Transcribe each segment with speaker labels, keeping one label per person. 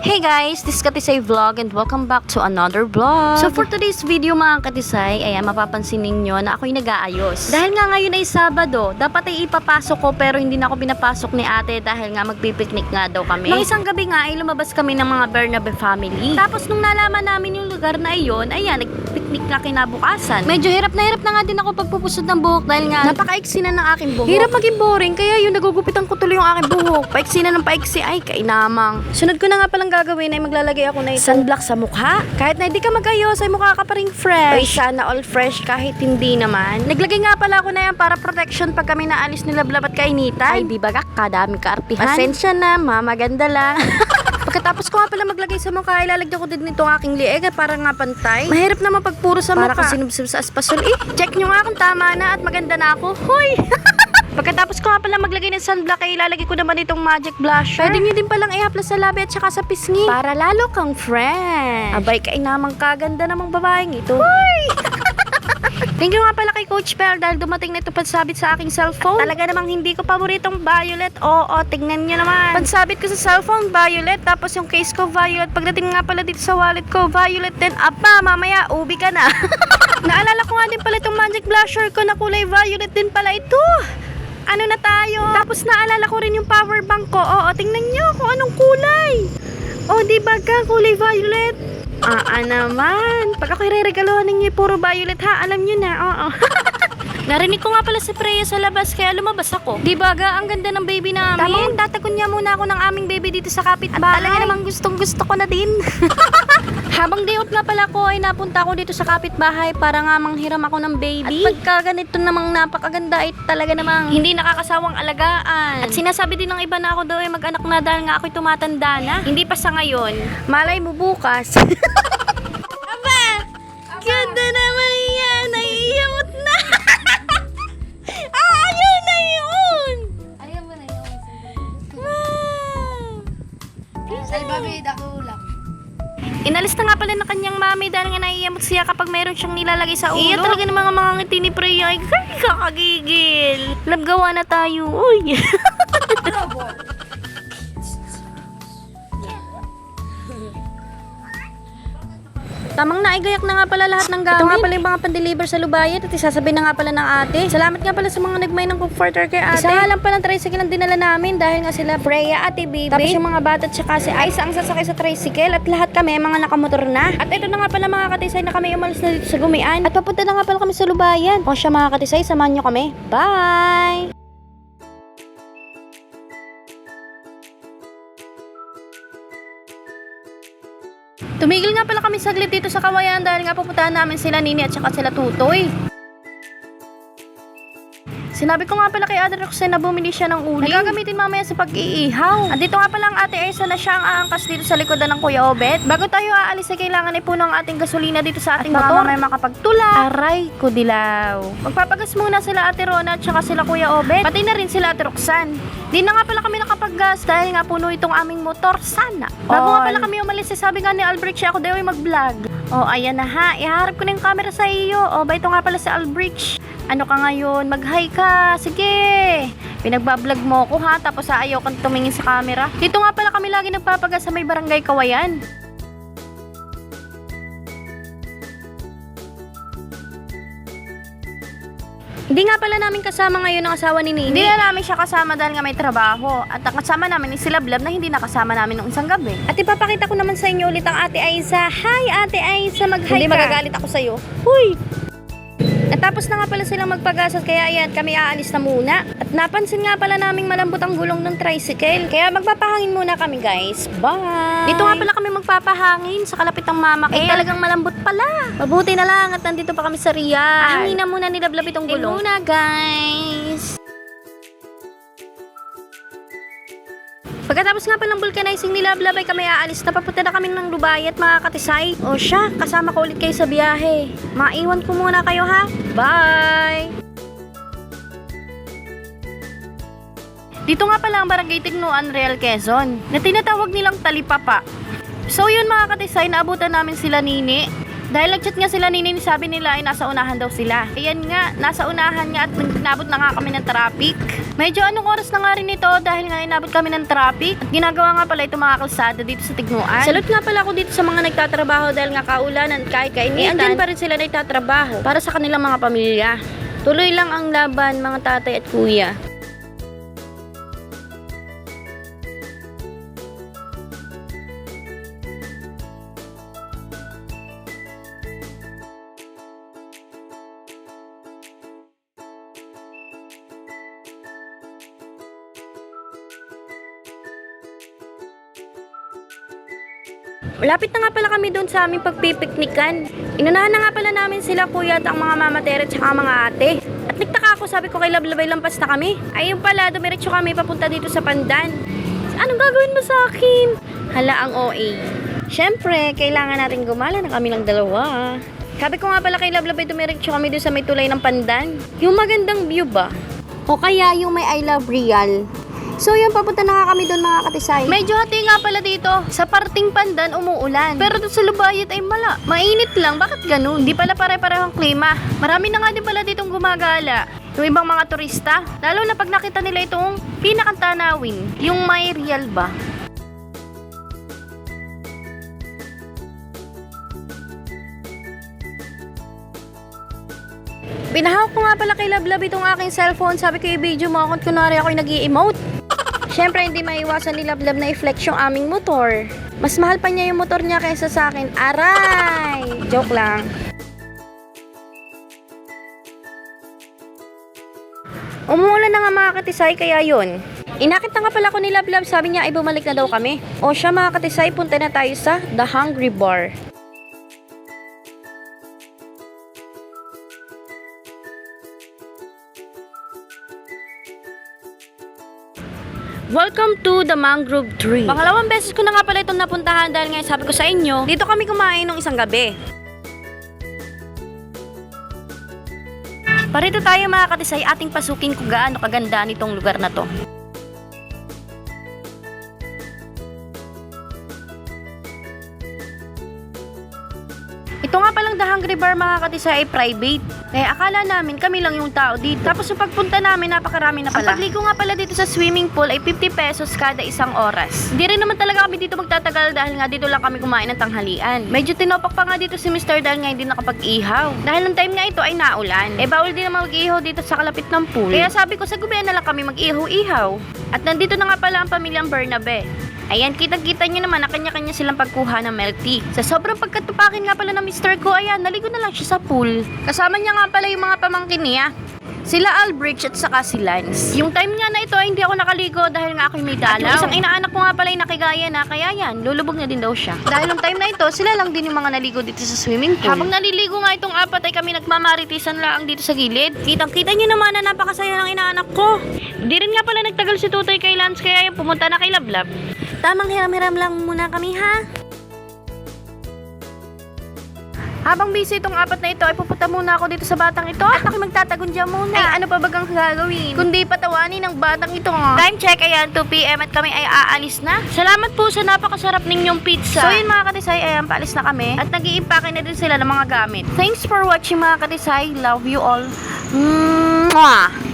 Speaker 1: Hey guys, this is Katisay Vlog and welcome back to another vlog. So for today's video mga Katisay, ayan, mapapansin ninyo na ako'y nag-aayos. Dahil nga ngayon ay Sabado, dapat ay ipapasok ko pero hindi na ako pinapasok ni ate dahil nga magpipiknik nga daw kami. Nang isang gabi nga ay lumabas kami ng mga Bernabe family. Tapos nung nalaman namin yung lugar na iyon, ayan, nagpiknik na kinabukasan. Medyo hirap na nga din ako pagpupusod ng buhok dahil nga napakaiksi na ng aking buhok. Hirap maging boring kaya yung nagugupitan ko tuloy yung aking buhok. Paiksi na ng paiksi ay kainamang. Sunod ko na nga palang gagawin ay maglalagay ako na sunblock sa mukha. Kahit na hindi ka magayos ay mukha ka pa ring fresh. Ay sana all fresh kahit hindi naman. Naglagay nga pala ako na yan para protection pag kami naalis ni Lablab at kainitan. Ay di bagak, kadami kaartihan. Pasensya na, maganda lang. Pagkatapos ko nga pala maglagay sa mukha, ilalagyan ko din nito aking lieg para nga pantay. Mahirap naman pagpuro sa mukha. Para kasi sinubsub sa aspasol. Check nyo nga kung tama na at maganda na ako. Hoy! Pagkatapos ko nga pala maglagay ng sunblock ay ilalagay ko naman itong magic blusher. Pwede nyo din palang i-haplas sa labi at saka sa pisngi. Para lalo kang friend. Abay, kainamang kaganda namang babaeng ito. Hoy! Thank you nga pala kay Coach Pel dahil dumating na ito pansabit sa aking cellphone. Talaga namang hindi ko paboritong violet. Oo, tignan nyo naman. Pansabit ko sa cellphone, violet. Tapos yung case ko, violet. Pagdating nga pala dito sa wallet ko, violet din. Apa, mamaya, ubi ka na. Naalala ko nga din pala itong magic blusher ko na kulay violet din pala ito. Ano na tayo? Tapos naalala ko rin yung power bank ko. Oo, tingnan nyo kung anong kulay. Oh, di ba ka kulay violet? Naman. Pag ako'y re-regaluhan ninyo puro violet ha, alam nyo na. Oo. Narinig ko nga pala si Freya sa labas kaya lumabas ako. Di ba ga, ang ganda ng baby namin. Tamang tatakon niya muna ako ng aming baby dito sa kapitbahay. Talaga namang gustong gusto ko na din. Habang day off nga pala ko ay napunta ako dito sa kapitbahay para nga manghiram ako ng baby. At pagka ganito namang napakaganda ay talaga namang hindi nakakasawang alagaan. At sinasabi din ng iba na ako daw ay mag-anak na dahil nga ako'y tumatanda na. Hindi pa sa ngayon. Malay mo bukas. Aba! Ganda naman yan! Naiiyamot na! Ayaw na yun!
Speaker 2: Ayaw mo na yun.
Speaker 1: Wow!
Speaker 2: Say, babi, dako lang.
Speaker 1: Inalis na nga pala ng kanyang mami dahil nga naiiyamot siya kapag mayroon siyang nilalagay sa ulo. Iya talaga ng mga ngiti ni Freya ay kakagigil. Labgawa na tayo. Uy! Tamang naigayak na nga pala lahat ng gamit. Ito nga pala yung mga pan-deliver sa Lubayet at isasabihin na nga pala ng ate. Salamat nga pala sa mga nagmay ng comforter kay ate. Isa nga lang pala ng tricycle ang dinala namin dahil nga sila Freya, ate Bibi. Tapos yung mga bata at saka si Aisa ang sasakay sa tricycle at lahat kami mga nakamotor na. At ito na nga pala mga katisay na kami umalis na dito sa Gumian. At papunta na nga pala kami sa Lubayan. O siya mga katisay, samahan nyo kami. Bye! Tumigil nga pala kami saglit dito sa Kawayan dahil nga pupuntahan namin sila Nini at saka sila Tutoy. Sinabi ko nga pala kay Ate Roxanne na bumili siya ng uling. Nagagamitin mamaya sa pag-iihaw. Andito nga pala ang Ate Aisa na siya ang aangkas dito sa likodan ng Kuya Obet. Bago tayo aalis ay kailangan ipuno ang ating gasolina dito sa ating motor. May makapagtula. Aray ko dilaw. Magpapagas muna sila Ate Rona at saka sila Kuya Obet. Pati na rin sila Ate Roxanne. Di na nga pala kami nakapaggas dahil nga puno itong aming motor. Sana. Bago nga pala kami umalis, sabi nga ni Albrich ako daw ay mag-vlog. O ayan na ha. Iharap ko na yung camera sa iyo. O ba ito nga pala si Albrich. Ano ka ngayon? Mag-hi ka. Sige. Pinagbablog mo ko ha. Tapos ayaw kang tumingin sa camera. Dito nga pala kami lagi nagpapagas sa may barangay Kawayan. Hindi nga pala namin kasama ngayon ang asawa ni Nini. Hindi na namin siya kasama dahil nga may trabaho. At ang kasama namin ni si Lablab na hindi nakasama namin noong isang gabi. At ipapakita ko naman sa inyo ulit ang Ate Aisa. Hi Ate Aisa, mag-hi ka. Hindi magagalit ako sa'yo. Huy! Natapos na nga pala silang magpagasat kaya ayan kami aalis na muna. At napansin nga pala naming malambot ang gulong ng tricycle. Kaya magpapahangin muna kami guys. Bye! Dito nga pala kami magpapahangin sa kalapit ng mama. Eh talagang malambot pala. Mabuti na lang at nandito pa kami sa Riyadh. Ahangin na muna ni Lablab itong gulong. Muna guys. Pagkatapos nga palang vulcanizing ni Lablab ay kami aalis na papunta na kami ng Lubayet mga katisay. O siya, kasama ko ulit kayo sa biyahe. Maiwan ko muna kayo ha. Bye! Dito nga pala ang Barangay Tignuan, Real Quezon, na tinatawag nilang Talipapa. So yun mga katisay, naabutan namin sila Nini. Dahil nag-chat nga sila Nini, sabi nila ay nasa unahan daw sila. Ayan nga, nasa unahan nga at nabot na nga kami ng traffic. Medyo anong oras na nga rin ito dahil nga inabot kami ng traffic. At ginagawa nga pala ito mga kalsada dito sa Tignuan. Salute nga pala ako dito sa mga nagtatrabaho dahil nga kaulanan at kahit kainitan. Andyan pa rin sila nagtatrabaho para sa kanilang mga pamilya. Tuloy lang ang laban mga tatay at kuya. Malapit na nga pala kami doon sa aming pagpipiknikan. Inunahan na nga pala namin sila kuya at ang mga mama tere at saka mga ate. At nagtaka ako, sabi ko kay Lablabay lampas na kami. Ayun pala, dumiretso kami papunta dito sa Pandan. Anong gagawin mo sa akin? Hala ang OA. Siyempre, kailangan natin gumala na kami lang dalawa. Sabi ko nga pala kay Lablabay, dumiretso kami doon sa may tulay ng Pandan. Yung magandang view ba? O kaya yung may I love real. So yun, papunta na nga kami doon mga katisay. Medyo hati nga pala dito. Sa parting Pandan, umuulan. Pero doon sa Lubayet ay mainit lang. Bakit ganun? Di pala pare-parehong klima. Marami na nga din pala ditong gumagala. Yung ibang mga turista. Lalo na pag nakita nila itong pinakang tanawin. Yung may real ba? Binahawak ko nga pala kay Lablab itong aking cellphone. Sabi ko i-video mo ako at kunwari ako'y nag-i-emote. Siyempre, hindi maiwasan ni Lablab na i-flex yung aming motor. Mas mahal pa niya yung motor niya kaysa sa akin. Aray! Joke lang. Umuulan na nga mga katisay, kaya yun. Inakit na nga pala ko ni Lablab, sabi niya ay bumalik na daw kami. O siya mga katisay, punta na tayo sa The Hungry Bar. Welcome to the Mangrove Tree. Pangalawang beses ko na nga pala itong napuntahan dahil nga sabi ko sa inyo, dito kami kumain ng isang gabi. Parito tayo mga katisay, ating pasukin kung gaano kaganda nitong lugar na to. Ito nga palang The Hungry Bar mga katisay ay private. Kaya akala namin kami lang yung tao dito. Tapos yung pagpunta namin napakarami na pala. Ang pagligo nga pala dito sa swimming pool ay 50 pesos kada isang oras. Hindi rin naman talaga kami dito magtatagal dahil nga dito lang kami kumain ng tanghalian. Medyo tinopak pa nga dito si Mr. dahil nga hindi nakapag-ihaw. Dahil ng time nga ito ay naulan. Eh bawal din naman mag-ihaw dito sa kalapit ng pool. Kaya sabi ko sa gabi na lang kami mag-ihaw-ihaw. At nandito na nga pala ang pamilyang Bernabe. Ayan, kitang-kita nyo naman na kanya-kanya silang pagkuha ng milk tea. Sa sobrang pagkatupakin nga pala ng Mr. ko, ayan, naligo na lang siya sa pool. Kasama niya nga pala yung mga pamangkin niya. Sila Albridge at saka si Lance. Yung time nga na ito ay hindi ako nakaligo dahil nga ako'y may dalaw. At yung isang inaanak ko nga pala yung nakigaya na, kaya yan, lulubog na din daw siya. Dahil yung time na ito, sila lang din yung mga naligo dito sa swimming pool. Habang naliligo nga itong apat ay kami nagmamaritisan lang dito sa gilid. Kitang-kita nyo naman na napakasaya ng inaanak ko. Di rin nga pala nagtagal si Tutoy kay Lance kaya yung pumunta na kay Lablab. Tamang hiram-hiram lang muna kami ha. Habang busy itong apat na ito ay pupunta muna ako dito sa batang ito at ako magtatagundya muna. Ay ano pa bagang gagawin? Kundi patawanin ng batang ito. Time check, ayan 2 PM at kami ay aalis na. Salamat po sa napakasarap ninyong pizza. So yun mga katisay, ayan paalis na kami at nag-iimpake na din sila ng mga gamit. Thanks for watching mga katisay. Love you all. Mwah!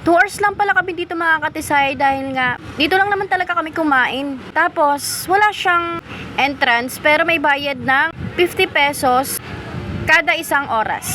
Speaker 1: Tours lang pala kami dito mga katisay dahil nga dito lang naman talaga kami kumain. Tapos wala siyang entrance pero may bayad ng 50 pesos kada isang oras.